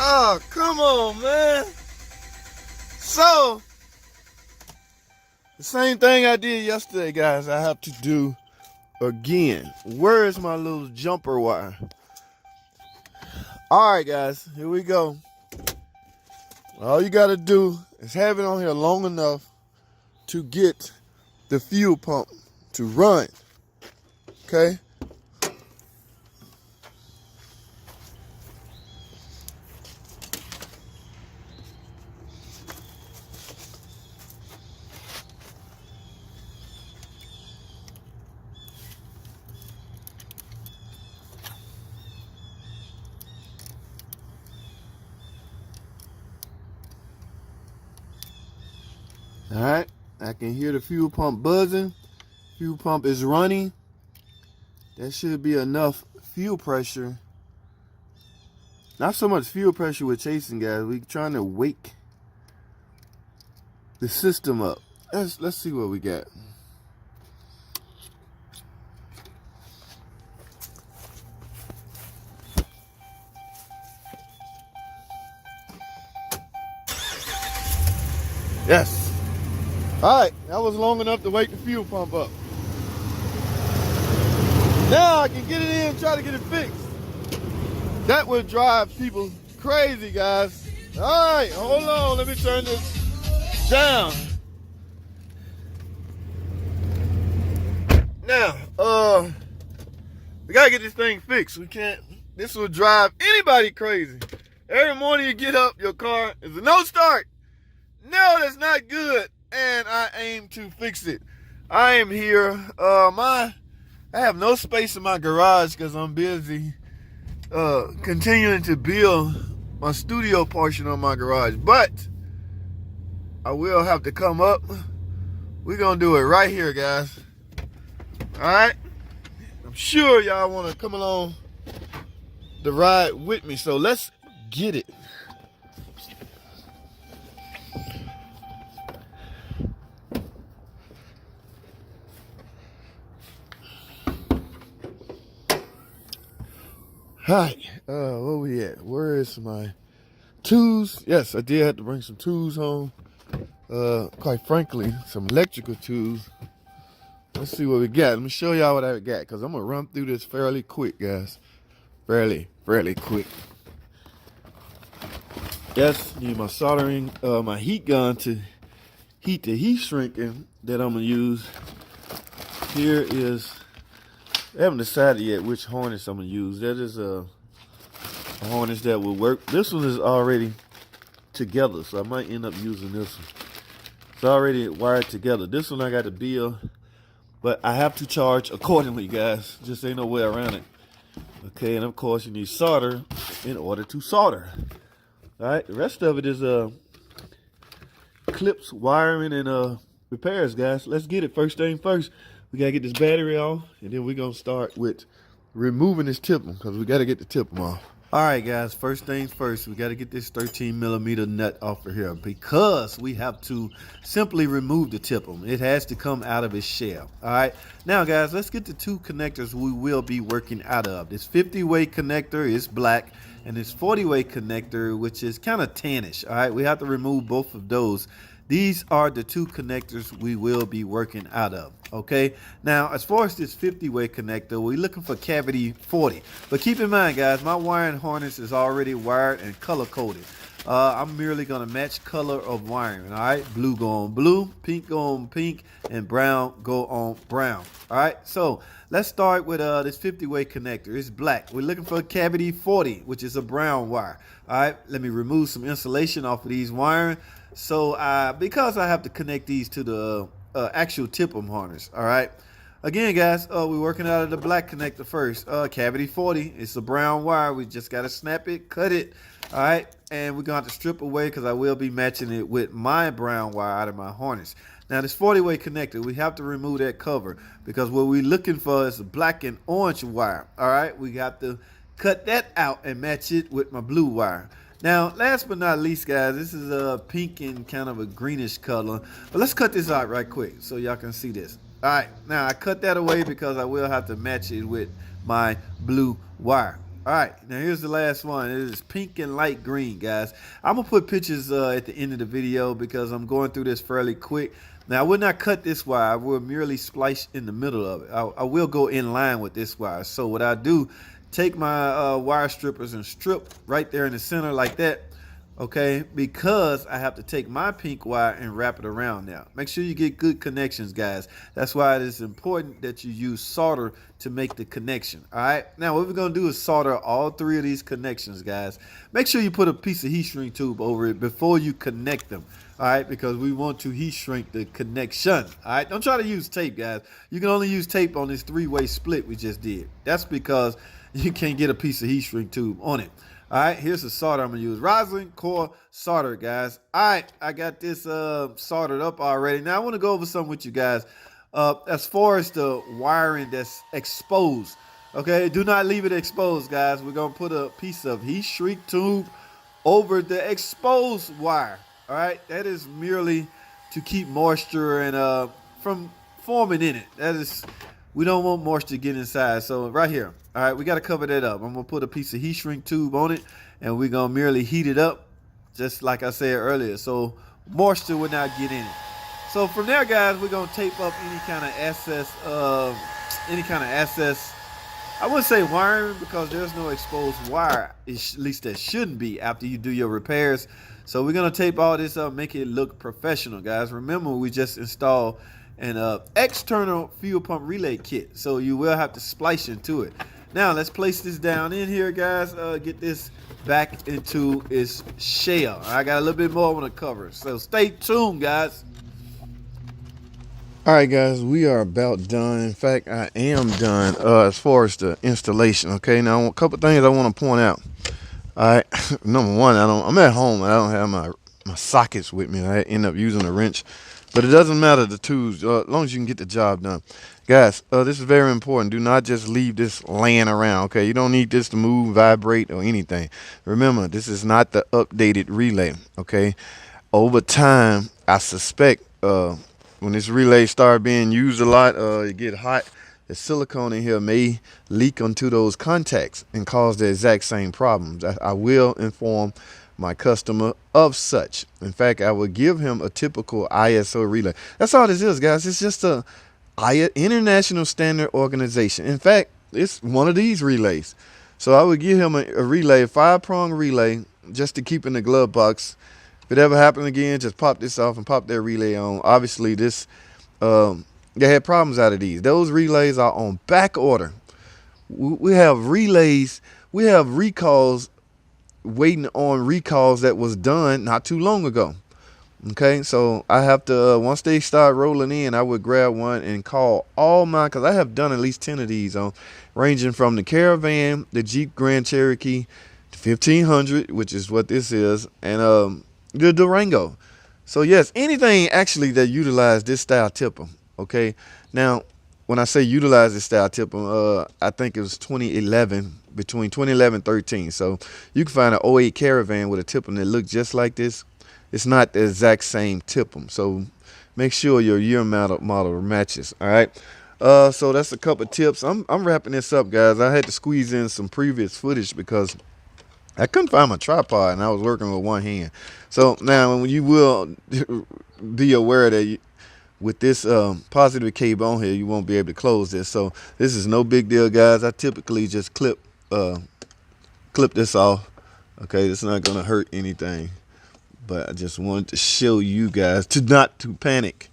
Oh, come on, man. So, the same thing I did yesterday, guys, I have to do again. Where is my little jumper wire? All right, guys, here we go. All you got to do is have it on here long enough to get the fuel pump to run, okay? All right, I can hear the fuel pump buzzing. Fuel pump is running. That should be enough fuel pressure. Not so much fuel pressure with chasing, guys. We're trying to wake the system up. Let's see what we got. Yes. All right, that was long enough to wake the fuel pump up. Now I can get it in and try to get it fixed. That would drive people crazy, guys. All right, hold on. Let me turn this down. Now, we gotta get this thing fixed. We can't, this will drive anybody crazy. Every morning you get up, your car is a no start. No, that's not good. And I aim to fix it. I am here. I have no space in my garage because I'm busy continuing to build my studio portion of my garage. But I will have to come up. We're gonna do it right here, guys. All right. I'm sure y'all want to come along the ride with me. So let's get it. All right, where we at? Where is my tools? Yes, I did have to bring some tools home. Quite frankly, some electrical tools. Let's see what we got. Let me show y'all what I got, because I'm going to run through this fairly quick, guys. Fairly quick. Yes, need my soldering, my heat gun to heat the heat shrinking that I'm going to use. Here is... I haven't decided yet which harness I'm going to use. That is a harness that will work. This one is already together, so I might end up using this one. It's already wired together. This one I got to build, but I have to charge accordingly, guys. Just ain't no way around it. Okay, and of course you need solder in order to solder. All right, the rest of it is clips, wiring, and repairs, guys. Let's get it. First thing first. We got to get this battery off, and then we're going to start with removing this tip-em, because we got to get the tip-em off. All right, guys, first things first, we got to get this 13mm nut off of here, because we have to simply remove the tip-em. It has to come out of its shell. All right, now, guys, let's get the two connectors we will be working out of. This 50-way connector is black, and this 40-way connector, which is kind of tannish. All right, we have to remove both of those. These are the two connectors we will be working out of, okay? Now, as far as this 50-way connector, we're looking for cavity 40. But keep in mind, guys, my wiring harness is already wired and color-coded. I'm merely going to match color of wiring, all right? Blue go on blue, pink go on pink, and brown go on brown, all right? So let's start with this 50-way connector. It's black. We're looking for cavity 40, which is a brown wire, all right? Let me remove some insulation off of these wiring. So because I have to connect these to the actual tip-em harness, all right? Again, guys, we're working out of the black connector first. Cavity 40, it's a brown wire. We just got to snap it, cut it, all right? And we're going to have to strip away, because I will be matching it with my brown wire out of my harness. Now, this 40-way connector, we have to remove that cover, because what we're looking for is a black and orange wire, all right? We got to cut that out and match it with my blue wire. Now, last but not least, guys, this is a pink and kind of a greenish color. But let's cut this out right quick so y'all can see this. All right, now I cut that away because I will have to match it with my blue wire. All right, now here's the last one. It is pink and light green, guys. I'm gonna put pictures at the end of the video because I'm going through this fairly quick. Now I will not cut this wire. I will merely splice in the middle of it. I will go in line with this wire. So what I do, take my wire strippers and strip right there in the center like that. Okay, because I have to take my pink wire and wrap it around now. Make sure you get good connections, guys. That's why it is important that you use solder to make the connection. All right, now what we're gonna do is solder all three of these connections, guys. Make sure you put a piece of heat shrink tube over it before you connect them. All right, because we want to heat shrink the connection. All right, don't try to use tape, guys. You can only use tape on this three-way split we just did. That's because you can't get a piece of heat shrink tube on it. All right, here's the solder I'm gonna use. Roslyn core solder, guys. All right, I got this soldered up already. Now I want to go over something with you guys. As far as the wiring that's exposed, okay, do not leave it exposed, guys. We're gonna put a piece of heat shrink tube over the exposed wire. All right, that is merely to keep moisture and from forming in it. That is, we don't want moisture to get inside. So right here, all right, we got to cover that up. I'm gonna put a piece of heat shrink tube on it, and we're gonna merely heat it up, just like I said earlier, so moisture would not get in it. So from there, guys, we're gonna tape up any kind of excess. I wouldn't say wiring because there's no exposed wire, at least there shouldn't be after you do your repairs. So we're gonna tape all this up, make it look professional, guys. Remember, we just installed an external fuel pump relay kit, so you will have to splice into it. Now let's place this down in here, guys. Get this back into its shell. I got a little bit more I want to cover, so stay tuned, guys. All right, guys, we are about done. In fact, I am done as far as the installation. Okay, now a couple things I want to point out. All right, number one, I'm at home. I don't have my sockets with me. I end up using a wrench, but it doesn't matter the tools as long as you can get the job done. Guys, this is very important. Do not just leave this laying around. Okay, you don't need this to move, vibrate, or anything. Remember, this is not the updated relay. Okay, over time, I suspect when this relay start being used a lot, it get hot, the silicone in here may leak onto those contacts and cause the exact same problems. I will inform my customer of such. In fact, I will give him a typical ISO relay. That's all this is, guys. It's just a international standard organization. In fact, it's one of these relays. So I would give him a relay, a 5-prong relay, just to keep in the glove box. If it ever happens again, just pop this off and pop that relay on. Obviously, this they had problems out of these. Those relays are on back order. We have relays, we have recalls, waiting on recalls that was done not too long ago. Okay, so I have to, once they start rolling in, I would grab one and call all mine, because I have done at least 10 of these on, ranging from the Caravan, the Jeep Grand Cherokee, the 1500, which is what this is, and the Durango. So yes, anything actually that utilize this style tipper. Okay, now when I say utilize this style tipper, I think it was 2011, between 2011 and 13. So you can find an 08 Caravan with a tipper that looks just like this. It's not the exact same tipper, so make sure your year model matches. All right, so that's a couple tips. I'm wrapping this up, guys. I had to squeeze in some previous footage because I couldn't find my tripod and I was working with one hand. So now you will be aware that with this positive cable on here, you won't be able to close this. So this is no big deal, guys. I typically just clip this off. Okay, it's not gonna hurt anything, but I just wanted to show you guys not to panic.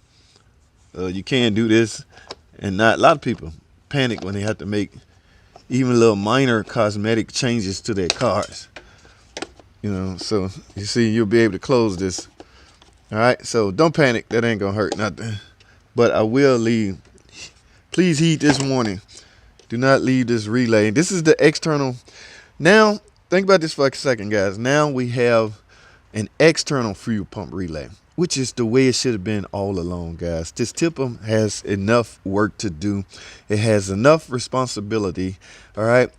You can do this, and not a lot of people panic when they have to make even little minor cosmetic changes to their cars. You know, so you see, you'll be able to close this. All right, so don't panic. That ain't gonna hurt nothing. But I will leave. Please heed this warning. Do not leave this relay. This is the external. Now, think about this for a second, guys. Now we have an external fuel pump relay, which is the way it should have been all along, guys. This tipper has enough work to do. It has enough responsibility. All right,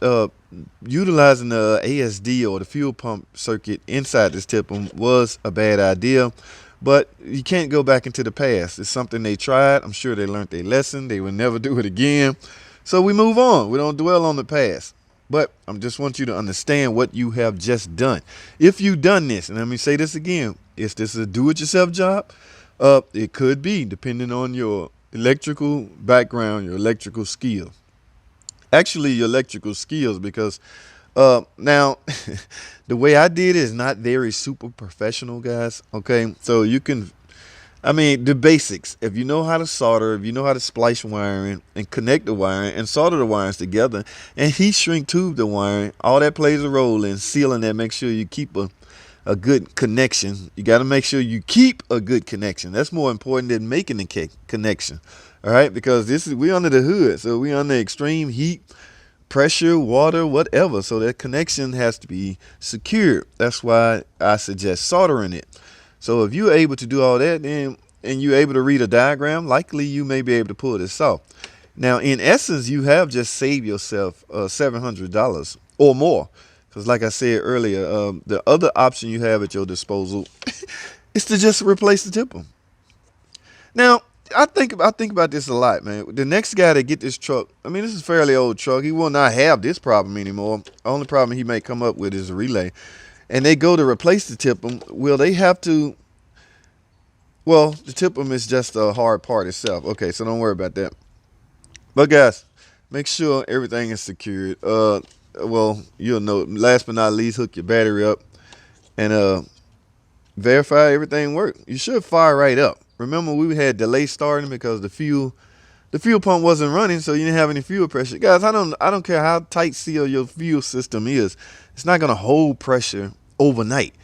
utilizing the ASD or the fuel pump circuit inside this tipper was a bad idea, but you can't go back into the past. It's something they tried. I'm sure they learned their lesson. They will never do it again. So we move on. We don't dwell on the past. But I just want you to understand what you have just done. If you've done this, and let me say this again, is this a do-it-yourself job? It could be, depending on your electrical background, your electrical skill. Actually, your electrical skills, because now the way I did it is not very super professional, guys. Okay, so you can, I mean, the basics. If you know how to solder, if you know how to splice wiring and connect the wiring and solder the wires together and heat shrink tube the wiring, all that plays a role in sealing that. Make sure you keep a good connection. You got to make sure you keep a good connection. That's more important than making the connection. All right, because we under the hood, so we under extreme heat, pressure, water, whatever. So that connection has to be secured. That's why I suggest soldering it. So if you're able to do all that, then and you're able to read a diagram, likely you may be able to pull this off. Now, in essence, you have just saved yourself $700 or more. Because like I said earlier, the other option you have at your disposal is to just replace the tipple. Now, I think about this a lot, man. The next guy to get this truck, I mean, this is a fairly old truck. He will not have this problem anymore. The only problem he may come up with is a relay. And they go to replace the tipple. Will they have to? Well, the tipple is just a hard part itself. Okay, so don't worry about that. But guys, make sure everything is secured. Well, you'll know. Last but not least, hook your battery up and verify everything works. You should fire right up. Remember, we had delay starting because the fuel pump wasn't running, so you didn't have any fuel pressure. Guys, I don't care how tight seal your fuel system is. It's not gonna hold pressure overnight.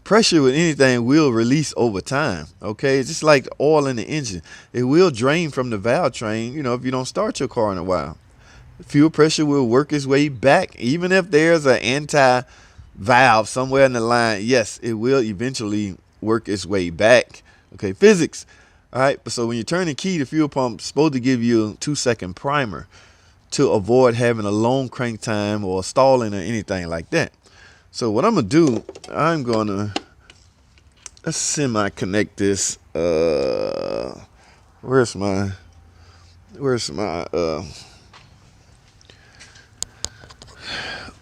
Pressure with anything will release over time. Okay, it's just like the oil in the engine. It will drain from the valve train, you know, if you don't start your car in a while. Fuel pressure will work its way back. Even if there's an anti-valve somewhere in the line, yes, it will eventually work its way back. Okay, physics. All right, so when you turn the key, the fuel pump is supposed to give you a 2-second primer to avoid having a long crank time or stalling or anything like that. So what I'm gonna do, I'm gonna let's semi-connect this. Where's my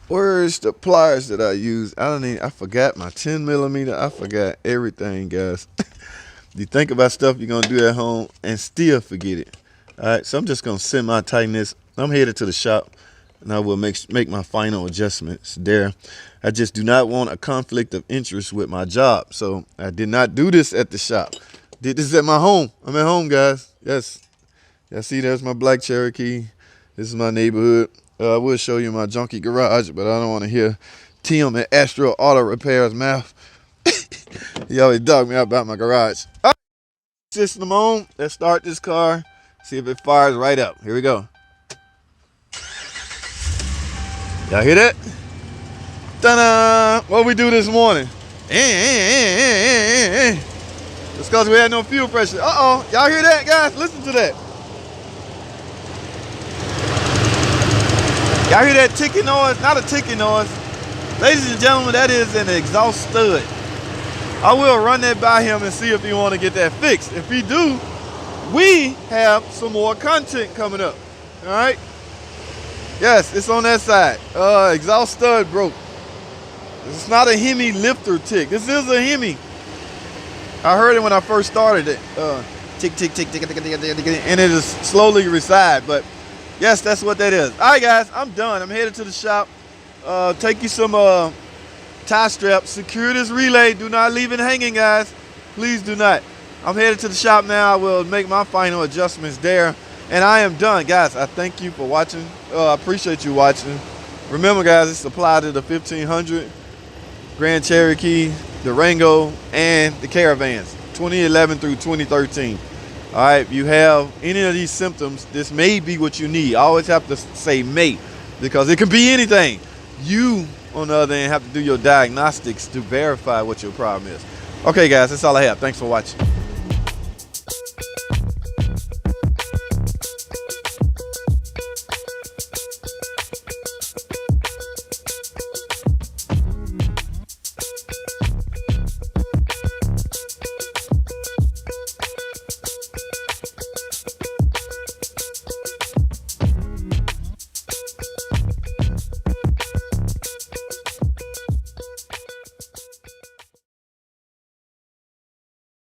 where's the pliers that I use? I forgot my 10 millimeter. I forgot everything, guys. You think about stuff you're gonna do at home and still forget it. All right, so I'm just gonna semi-tighten this. I'm headed to the shop and I will make my final adjustments there. I just do not want a conflict of interest with my job, so I did not do this at the shop. Did this at my home. I'm at home, guys. Yes. Yeah, see, there's my black Cherokee. This is my neighborhood. I will show you my junky garage, but I don't want to hear Tim at Astro Auto Repair's mouth. He always dogged me out about my garage. All right, system on. Let's start this car. See if it fires right up. Here we go. Y'all hear that? Ta-da! What we do this morning? It's because we had no fuel pressure. Uh-oh. Y'all hear that, guys? Listen to that. Y'all hear that ticking noise? Not a ticking noise. Ladies and gentlemen, that is an exhaust stud. I will run that by him and see if he want to get that fixed. If he do, we have some more content coming up. All right? Yes, it's on that side. Exhaust stud broke. It's not a Hemi lifter tick. This is a Hemi. I heard it when I first started it. Tick, tick, tick, tick, tick, tick, tick, tick, tick, and it is slowly reside. But yes, that's what that is. All right, guys, I'm done. I'm headed to the shop. Take you some tie straps. Secure this relay. Do not leave it hanging, guys. Please do not. I'm headed to the shop now. I will make my final adjustments there. And I am done, guys. I thank you for watching. I appreciate you watching. Remember, guys, it's applied to the 1500, Grand Cherokee, the Rango, and the Caravans, 2011 through 2013. All right, if you have any of these symptoms, this may be what you need. I always have to say may, because it can be anything. You, on the other hand, have to do your diagnostics to verify what your problem is. Okay, guys, that's all I have. Thanks for watching.